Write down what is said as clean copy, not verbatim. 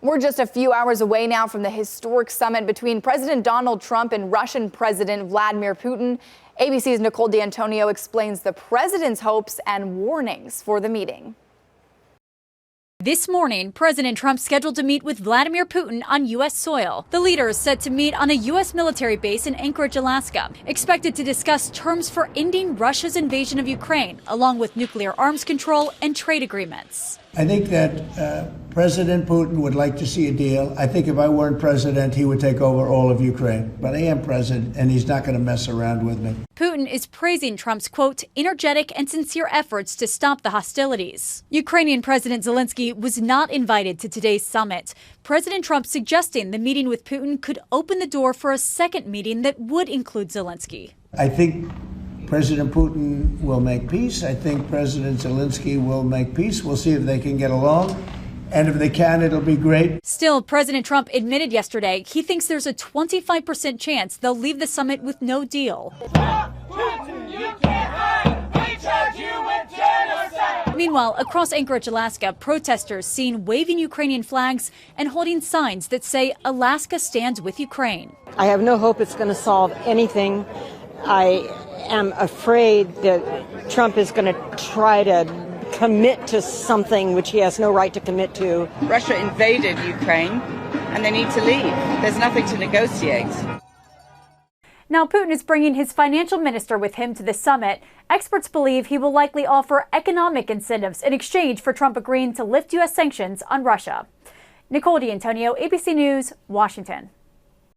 We're just a few hours away now from the historic summit between President Donald Trump and Russian President Vladimir Putin. ABC's Nicole D'Antonio explains the president's hopes and warnings for the meeting. This morning, President Trump scheduled to meet with Vladimir Putin on U.S. soil. The leader is set to meet on a U.S. military base in Anchorage, Alaska, expected to discuss terms for ending Russia's invasion of Ukraine, along with nuclear arms control and trade agreements. I think that President Putin would like to see a deal. I think if I weren't president, he would take over all of Ukraine. But I am president, and he's not going to mess around with me. Putin is praising Trump's, quote, energetic and sincere efforts to stop the hostilities. Ukrainian President Zelensky was not invited to today's summit. President Trump suggesting the meeting with Putin could open the door for a second meeting that would include Zelensky. I think President Putin will make peace. I think President Zelensky will make peace. We'll see if they can get along. And if they can, it'll be great. Still, President Trump admitted yesterday he thinks there's a 25% chance they'll leave the summit with no deal. Meanwhile, across Anchorage, Alaska, protesters seen waving Ukrainian flags and holding signs that say Alaska stands with Ukraine. I have no hope it's going to solve anything. I am afraid that Trump is going to try to commit to something which he has no right to commit to. Russia invaded Ukraine and they need to leave. There's nothing to negotiate. Now, Putin is bringing his financial minister with him to the summit. Experts believe he will likely offer economic incentives in exchange for Trump agreeing to lift U.S. sanctions on Russia. Nicole D'Antonio, ABC News, Washington.